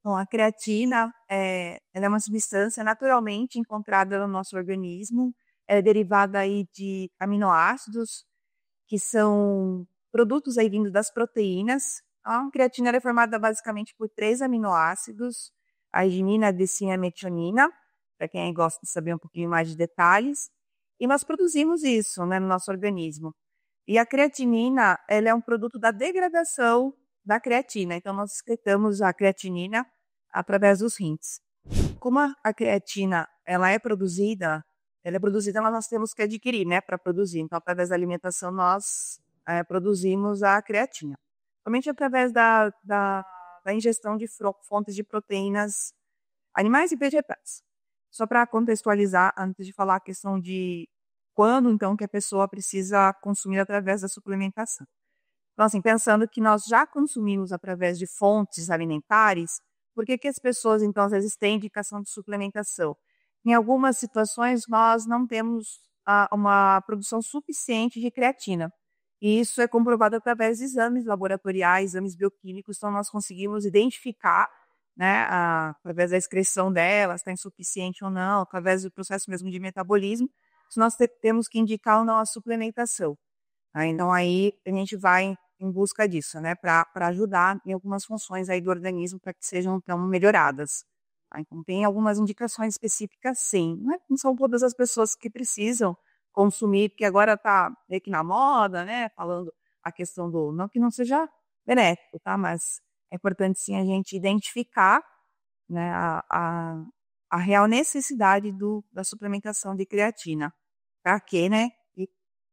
Bom, a creatina, ela é uma substância naturalmente encontrada no nosso organismo, é derivada aí de aminoácidos, que são produtos aí vindos das proteínas. A creatina ela é formada basicamente por 3 aminoácidos, a arginina, a leucina e a metionina, para quem gosta de saber um pouquinho mais de detalhes. E nós produzimos isso, né, no nosso organismo. E a creatinina, ela é um produto da degradação da creatina. Então, nós excretamos a creatinina através dos rins. Como a creatina, ela é produzida, mas nós temos que adquirir, né, para produzir. Então, através da alimentação, nós produzimos a creatina. Somente através da ingestão de fontes de proteínas animais e vegetais. Só para contextualizar, antes de falar a questão de quando, então, que a pessoa precisa consumir através da suplementação. Então, assim, pensando que nós já consumimos através de fontes alimentares, por que as pessoas, então, às vezes têm indicação de suplementação? Em algumas situações, nós não temos uma produção suficiente de creatina. E isso é comprovado através de exames laboratoriais, exames bioquímicos, então nós conseguimos identificar, né, através da excreção dela, se está insuficiente ou não, através do processo mesmo de metabolismo, se nós temos que indicar ou não a suplementação. Então aí a gente vai em busca disso, né, para ajudar em algumas funções aí do organismo para que sejam então melhoradas. Então tem algumas indicações específicas sim, né, não são todas as pessoas que precisam consumir, porque agora está meio que na moda, né, falando a questão do, não que não seja benéfico, tá, mas é importante sim a gente identificar, né, a real necessidade da suplementação de creatina. Para quê, né?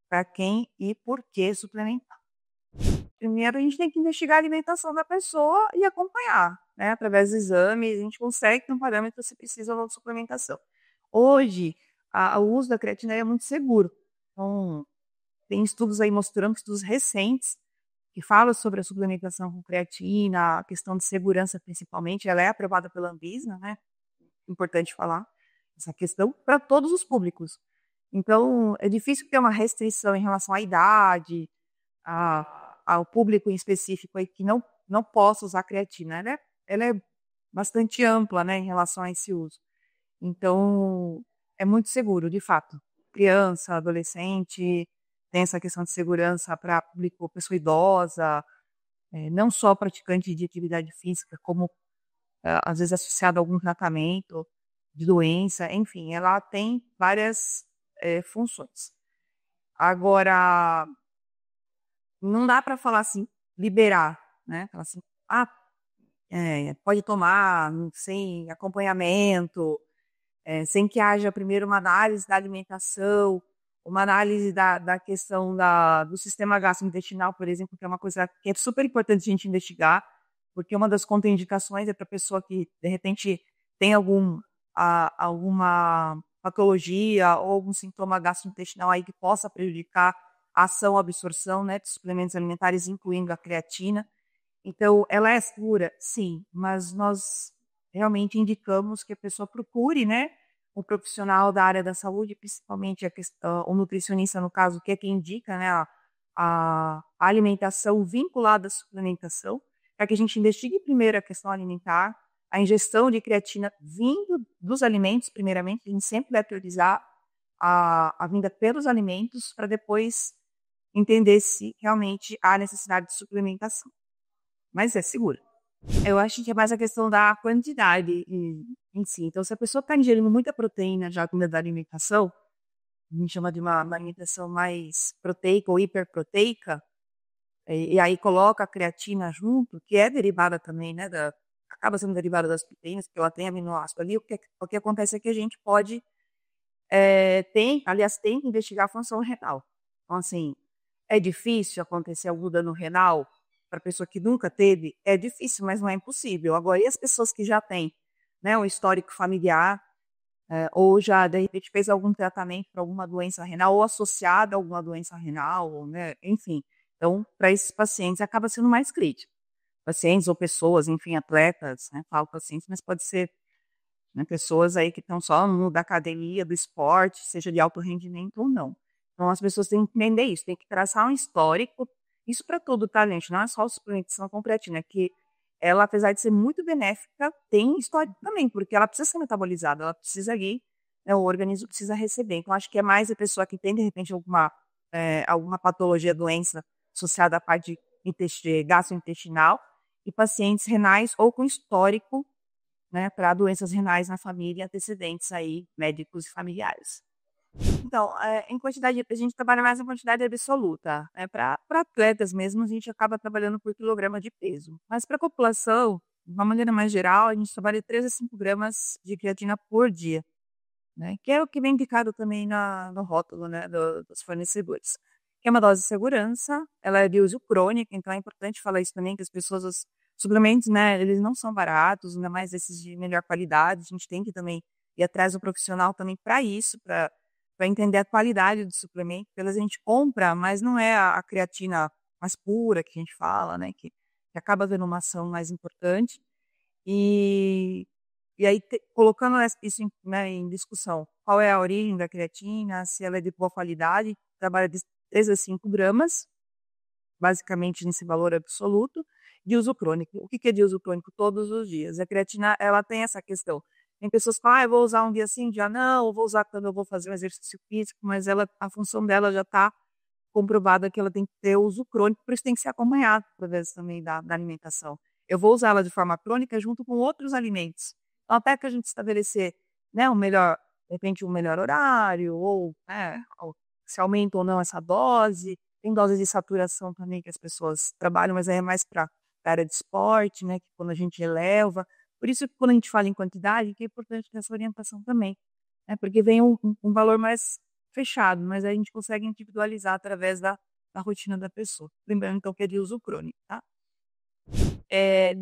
Para quem e por que suplementar. Primeiro, a gente tem que investigar a alimentação da pessoa e acompanhar, né? Através dos exames, a gente consegue ter um parâmetro se precisa ou não de suplementação. Hoje, o uso da creatina é muito seguro. Então, tem estudos aí mostrando, estudos recentes, que falam sobre a suplementação com creatina, a questão de segurança principalmente, ela é aprovada pela Anvisa, né? Importante falar essa questão para todos os públicos. Então, é difícil ter uma restrição em relação à idade, ao público em específico aí que não possa usar creatina. Ela é bastante ampla, né, em relação a esse uso. Então, é muito seguro, de fato. Criança, adolescente, tem essa questão de segurança para público, pessoa idosa, não só praticante de atividade física, como às vezes associado a algum tratamento de doença, enfim, ela tem várias funções. Agora, não dá para falar assim, liberar, né? Falar assim, pode tomar sem acompanhamento, sem que haja primeiro uma análise da alimentação, uma análise da questão do sistema gastrointestinal, por exemplo, que é uma coisa que é super importante a gente investigar, porque uma das contraindicações é para a pessoa que, de repente, tem alguma patologia ou algum sintoma gastrointestinal aí que possa prejudicar a ação, a absorção, né, de suplementos alimentares, incluindo a creatina. Então, ela é segura? Sim, mas nós realmente indicamos que a pessoa procure, né, um profissional da área da saúde, principalmente o nutricionista, no caso, que é quem indica, né, a alimentação vinculada à suplementação, para que a gente investigue primeiro a questão alimentar, a ingestão de creatina vindo dos alimentos, primeiramente, a gente sempre vai priorizar a vinda pelos alimentos, para depois entender se realmente há necessidade de suplementação. Mas é seguro. Eu acho que é mais a questão da quantidade em si. Então, se a pessoa está ingerindo muita proteína já com da alimentação, a gente chama de uma alimentação mais proteica ou hiperproteica, e aí coloca a creatina junto, que é derivada também, né, acaba sendo derivada das proteínas, porque ela tem aminoácido ali, o que acontece é que a gente pode, tem que investigar a função renal. Então, assim, é difícil acontecer algum dano renal para pessoa que nunca teve? É difícil, mas não é impossível. Agora, e as pessoas que já têm, né, um histórico familiar, ou já, de repente, fez algum tratamento para alguma doença renal, ou associada a alguma doença renal, ou, né, enfim. Então, para esses pacientes, acaba sendo mais crítico. Pacientes ou pessoas, enfim, atletas, né, falo pacientes, mas pode ser, né, pessoas aí que estão só no da academia, do esporte, seja de alto rendimento ou não. Então, as pessoas têm que entender isso, têm que traçar um histórico, isso para tudo, tá, gente? Não é só suplementação com creatina, que ela, apesar de ser muito benéfica, tem histórico também, porque ela precisa ser metabolizada, ela precisa ali, né, o organismo precisa receber. Então, acho que é mais a pessoa que tem, de repente, alguma patologia, doença associada à parte gastrointestinal e pacientes renais ou com histórico, né, para doenças renais na família, antecedentes aí, médicos e familiares. Então, em quantidade, a gente trabalha mais em quantidade absoluta, né? Para atletas mesmo, a gente acaba trabalhando por quilograma de peso. Mas para a população, de uma maneira mais geral, a gente trabalha 3 a 5 gramas de creatina por dia, né? Que é o que vem indicado também no rótulo, né, dos fornecedores. Que é uma dose de segurança, ela é de uso crônico, então é importante falar isso também, que as pessoas, os suplementos, né, eles não são baratos, ainda mais esses de melhor qualidade, a gente tem que também ir atrás do profissional também para isso, para entender a qualidade do suplemento, porque a gente compra, mas não é a creatina mais pura que a gente fala, né, que acaba tendo uma ação mais importante. E, e aí, colocando isso né, em discussão, qual é a origem da creatina, se ela é de boa qualidade, trabalha de 3 a 5 gramas, basicamente nesse valor absoluto, de uso crônico. O que é de uso crônico? Todos os dias. A creatina, ela tem essa questão. Tem pessoas que falam, eu vou usar um dia sim, um dia não, eu vou usar quando eu vou fazer um exercício físico, mas a função dela já está comprovada que ela tem que ter uso crônico, por isso tem que ser acompanhado, através também da alimentação. Eu vou usar ela de forma crônica junto com outros alimentos. Então, até que a gente estabelecer, né, de repente, um melhor horário, ou, né, se aumenta ou não essa dose. Tem doses de saturação também que as pessoas trabalham, mas aí é mais para a área de esporte, né, que quando a gente eleva. Por isso que quando a gente fala em quantidade, que é importante ter essa orientação também, né, porque vem um valor mais fechado, mas aí a gente consegue individualizar através da rotina da pessoa. Lembrando então que é de uso crônico, tá?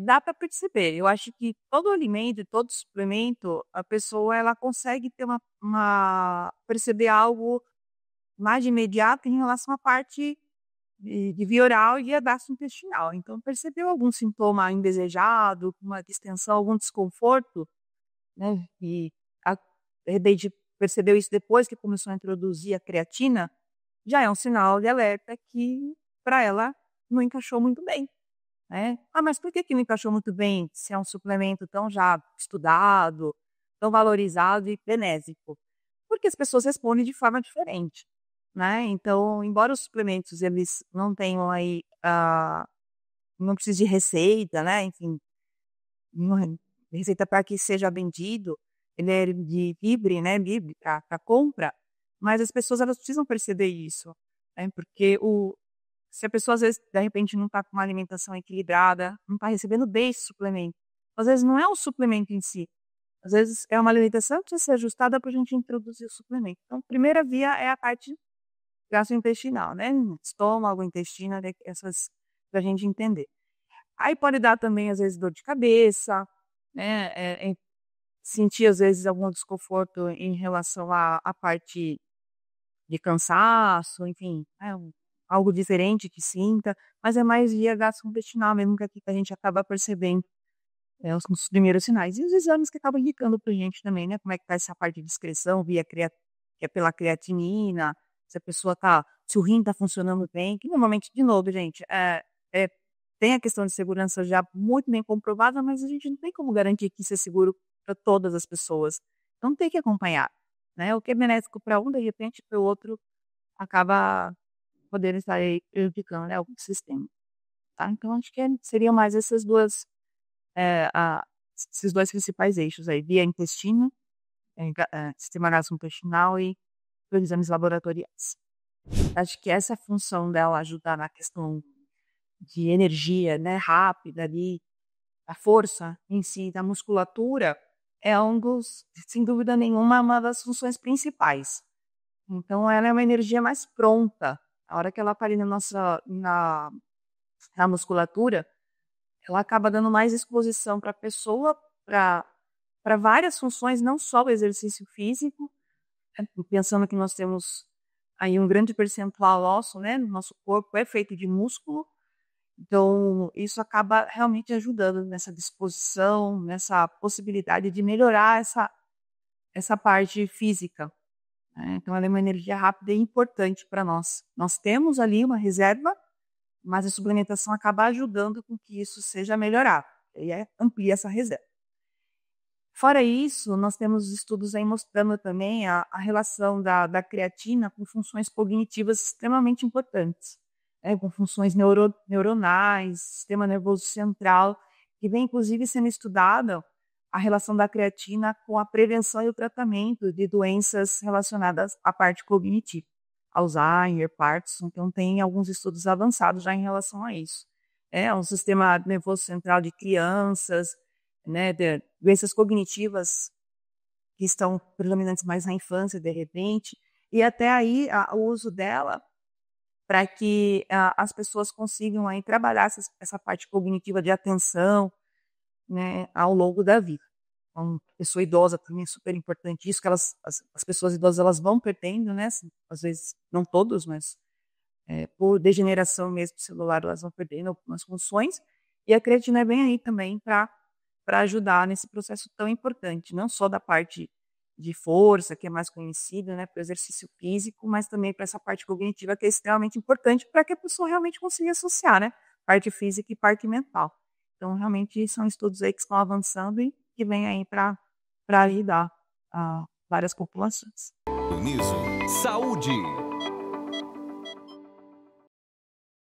Dá para perceber, eu acho que todo alimento, todo suplemento, a pessoa ela consegue ter perceber algo mais de imediato em relação à parte de via oral e a gastrointestinal. Então, percebeu algum sintoma indesejado, uma distensão, algum desconforto, né? E de repente percebeu isso depois que começou a introduzir a creatina, já é um sinal de alerta que para ela não encaixou muito bem, né? Ah, mas por que não encaixou muito bem se é um suplemento tão já estudado, tão valorizado e benéfico? Porque as pessoas respondem de forma diferente, né? Então, embora os suplementos eles não tenham aí, não precise de receita, né? Enfim, não receita para que seja vendido, ele é de livre, né? Livre para compra, mas as pessoas elas precisam perceber isso, né? Porque se a pessoa às vezes de repente não está com uma alimentação equilibrada, não está recebendo bem esse suplemento, às vezes não é o suplemento em si. Às vezes é uma alimentação que precisa ser ajustada para a gente introduzir o suplemento. Então, a primeira via é a parte gastrointestinal, né? Estômago, intestino, né? Essas para a gente entender. Aí pode dar também, às vezes, dor de cabeça, né? Sentir, às vezes, algum desconforto em relação à parte de cansaço, enfim, algo diferente que sinta, mas é mais via gastrointestinal mesmo que aqui que a gente acaba percebendo os primeiros sinais. E os exames que acabam indicando pra gente também, né, como é que tá essa parte de excreção que é pela creatinina, se o rim tá funcionando bem, que normalmente, de novo, gente, é tem a questão de segurança já muito bem comprovada, mas a gente não tem como garantir que isso é seguro para todas as pessoas. Então tem que acompanhar, né, o que é benéfico para um, de repente, para o outro acaba podendo estar aí prejudicando, né, o sistema, tá. Então acho que seriam mais esses 2 principais eixos aí, via intestino, sistema gastrointestinal e os exames laboratoriais. Acho que essa função dela ajudar na questão de energia, né, rápida ali, a força em si da musculatura, é sem dúvida nenhuma, uma das funções principais. Então ela é uma energia mais pronta. A hora que ela está ali na musculatura, ela acaba dando mais exposição para a pessoa, para várias funções, não só o exercício físico, né, pensando que nós temos aí um grande percentual nosso, né, no nosso corpo é feito de músculo, então isso acaba realmente ajudando nessa disposição, nessa possibilidade de melhorar essa parte física, né. Então ela é uma energia rápida e importante para nós. Nós temos ali uma reserva, mas a suplementação acaba ajudando com que isso seja melhorado. amplia essa reserva. Fora isso, nós temos estudos aí mostrando também a relação da creatina com funções cognitivas extremamente importantes, né, com funções neuronais, sistema nervoso central, que vem inclusive sendo estudada a relação da creatina com a prevenção e o tratamento de doenças relacionadas à parte cognitiva, Alzheimer, Parkinson, então tem alguns estudos avançados já em relação a isso. É um sistema nervoso central de crianças, né, de doenças cognitivas que estão predominantes mais na infância, de repente, e até aí o uso dela para que as pessoas consigam aí trabalhar essa parte cognitiva de atenção, né, ao longo da vida. Então, pessoa idosa também é super importante isso, que as pessoas idosas elas vão perdendo, né, às vezes não todos, mas por degeneração mesmo celular elas vão perdendo algumas funções, e a creatina é bem aí também para ajudar nesse processo tão importante, não só da parte de força, que é mais conhecida, né, para o exercício físico, mas também para essa parte cognitiva que é extremamente importante para que a pessoa realmente consiga associar, né, parte física e parte mental. Então, realmente são estudos aí que estão avançando e que vêm aí para ajudar várias populações. Niso, saúde.